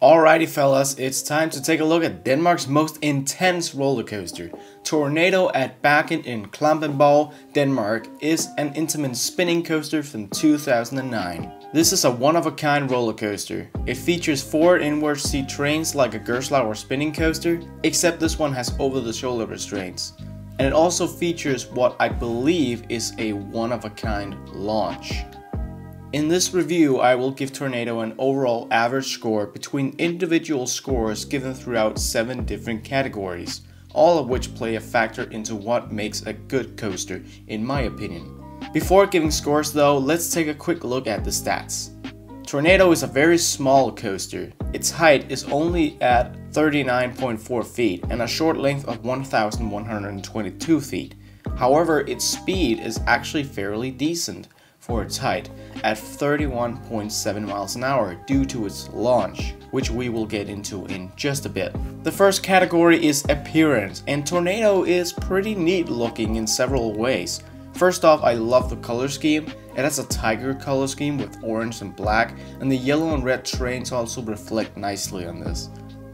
Alrighty fellas, it's time to take a look at Denmark's most intense roller coaster. Tornado at Bakken in Klampenborg, Denmark is an Intamin spinning coaster from 2009. This is a one-of-a-kind roller coaster. It features 4 inward seat trains like a Gerstlauer spinning coaster, except this one has over-the-shoulder restraints. And it also features what I believe is a one-of-a-kind launch. In this review, I will give Tornado an overall average score between individual scores given throughout 7 different categories, all of which play a factor into what makes a good coaster, in my opinion. Before giving scores though, let's take a quick look at the stats. Tornado is a very small coaster. Its height is only at 39.4 feet and a short length of 1,122 feet. However, its speed is actually fairly decent for its height at 31.7 miles an hour due to its launch, which we will get into in just a bit. The first category is appearance, and Tornado is pretty neat looking in several ways. First off, I love the color scheme. It has a tiger color scheme with orange and black, and the yellow and red trains also reflect nicely on this.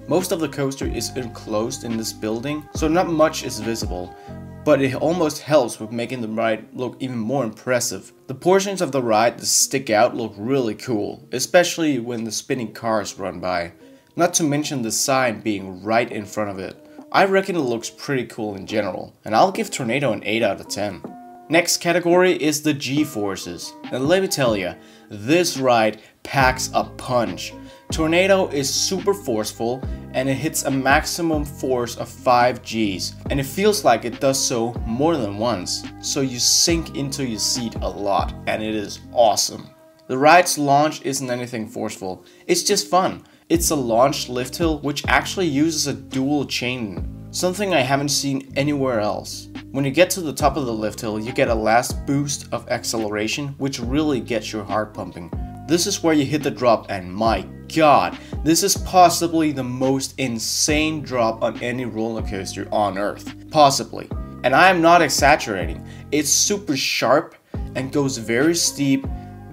Most of the coaster is enclosed in this building, so not much is visible, but it almost helps with making the ride look even more impressive. The portions of the ride that stick out look really cool, especially when the spinning cars run by. Not to mention the sign being right in front of it. I reckon it looks pretty cool in general, and I'll give Tornado an 8 out of 10. Next category is the G-forces, and let me tell ya, this ride packs a punch. Tornado is super forceful and it hits a maximum force of 5 Gs, and it feels like it does so more than once, so you sink into your seat a lot, and it is awesome. The ride's launch isn't anything forceful, it's just fun. It's a launched lift hill which actually uses a dual chain, something I haven't seen anywhere else. When you get to the top of the lift hill, you get a last boost of acceleration which really gets your heart pumping. This is where you hit the drop, and my god, this is possibly the most insane drop on any roller coaster on earth. Possibly. And I am not exaggerating. It's super sharp and goes very steep,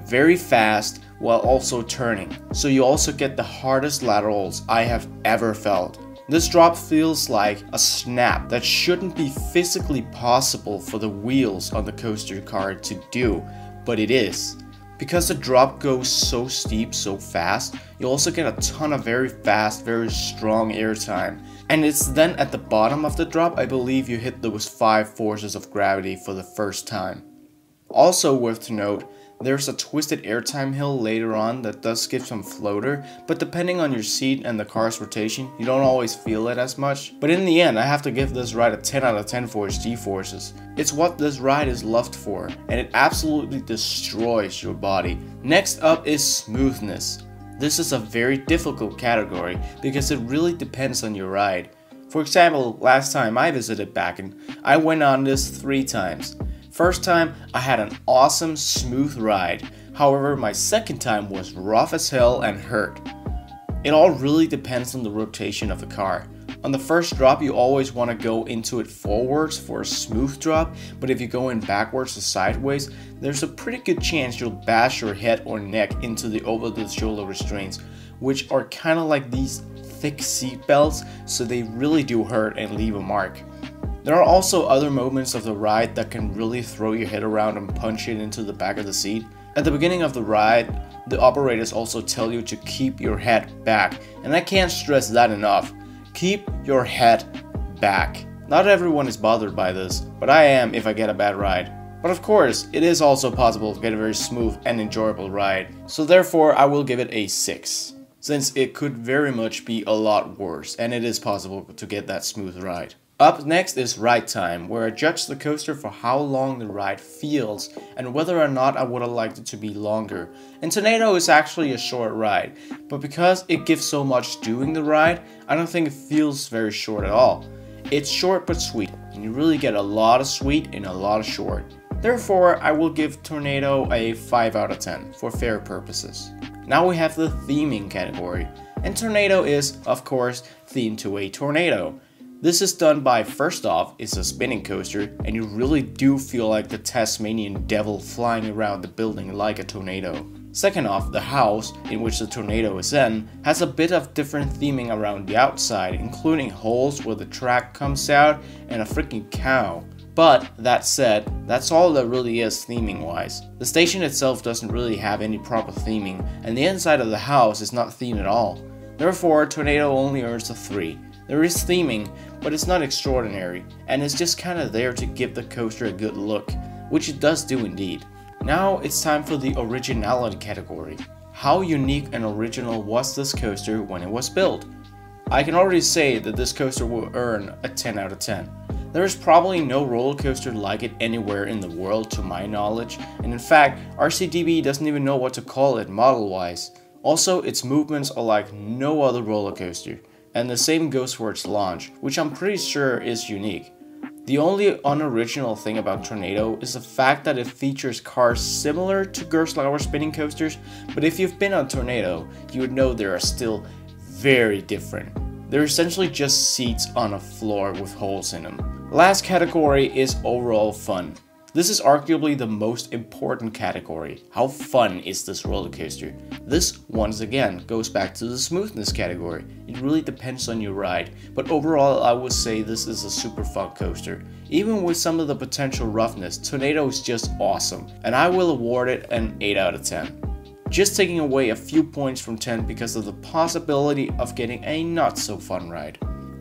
very fast, while also turning. So you also get the hardest laterals I have ever felt. This drop feels like a snap that shouldn't be physically possible for the wheels on the coaster car to do, but it is. Because the drop goes so steep so fast, you also get a ton of very fast, very strong airtime. And it's then at the bottom of the drop I believe you hit those 5 forces of gravity for the first time. Also worth to note, there's a twisted airtime hill later on that does give some floater, but depending on your seat and the car's rotation, you don't always feel it as much. But in the end, I have to give this ride a 10 out of 10 for its G-forces. It's what this ride is loved for, and it absolutely destroys your body. Next up is smoothness. This is a very difficult category because it really depends on your ride. For example, last time I visited Bakken, I went on this 3 times. First time, I had an awesome, smooth ride. However, my second time was rough as hell and hurt. It all really depends on the rotation of the car. On the first drop, you always want to go into it forwards for a smooth drop, but if you go in backwards or sideways, there's a pretty good chance you'll bash your head or neck into the over-the-shoulder restraints, which are kind of like these thick seat belts, so they really do hurt and leave a mark. There are also other moments of the ride that can really throw your head around and punch it into the back of the seat. At the beginning of the ride, the operators also tell you to keep your head back, and I can't stress that enough. Keep your head back. Not everyone is bothered by this, but I am if I get a bad ride. But of course, it is also possible to get a very smooth and enjoyable ride, so therefore I will give it a 6. Since it could very much be a lot worse, and it is possible to get that smooth ride. Up next is ride time, where I judge the coaster for how long the ride feels and whether or not I would have liked it to be longer. And Tornado is actually a short ride, but because it gives so much doing the ride, I don't think it feels very short at all. It's short but sweet, and you really get a lot of sweet and a lot of short. Therefore, I will give Tornado a 5 out of 10 for fair purposes. Now we have the theming category, and Tornado is, of course, themed to a tornado. This is done by, first off, it's a spinning coaster, and you really do feel like the Tasmanian devil flying around the building like a tornado. Second off, the house in which the tornado is in has a bit of different theming around the outside, including holes where the track comes out and a freaking cow. But that said, that's all there really is theming wise. The station itself doesn't really have any proper theming, and the inside of the house is not themed at all. Therefore, Tornado only earns a 3. There is theming, but it's not extraordinary, and it's just kinda there to give the coaster a good look, which it does do indeed. Now it's time for the originality category. How unique and original was this coaster when it was built? I can already say that this coaster will earn a 10 out of 10. There is probably no roller coaster like it anywhere in the world to my knowledge, and in fact, RCDB doesn't even know what to call it model-wise. Also, its movements are like no other roller coaster, and the same goes for its launch, which I'm pretty sure is unique. The only unoriginal thing about Tornado is the fact that it features cars similar to Gerstlauer spinning coasters, but if you've been on Tornado, you would know they are still very different. They're essentially just seats on a floor with holes in them. Last category is overall fun. This is arguably the most important category. How fun is this roller coaster? This, once again, goes back to the smoothness category. It really depends on your ride, but overall I would say this is a super fun coaster. Even with some of the potential roughness, Tornado is just awesome, and I will award it an 8 out of 10. Just taking away a few points from 10 because of the possibility of getting a not so fun ride.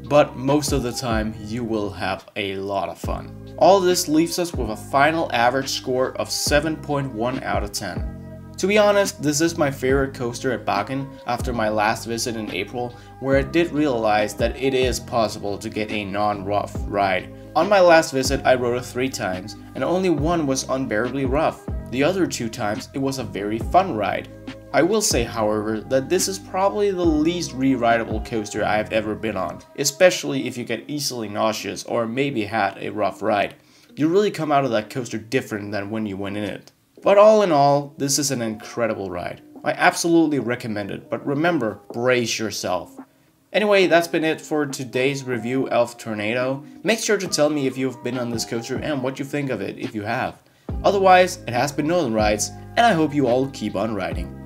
But most of the time, you will have a lot of fun. All this leaves us with a final average score of 7.1 out of 10. To be honest, this is my favorite coaster at Bakken after my last visit in April, where I did realize that it is possible to get a non-rough ride. On my last visit, I rode it 3 times, and only one was unbearably rough. The other 2 times, it was a very fun ride. I will say, however, that this is probably the least re-rideable coaster I have ever been on, especially if you get easily nauseous or maybe had a rough ride. You really come out of that coaster different than when you went in it. But all in all, this is an incredible ride. I absolutely recommend it, but remember, brace yourself. Anyway, that's been it for today's review of Tornado. Make sure to tell me if you've been on this coaster and what you think of it if you have. Otherwise, it has been Northern Rides, and I hope you all keep on riding.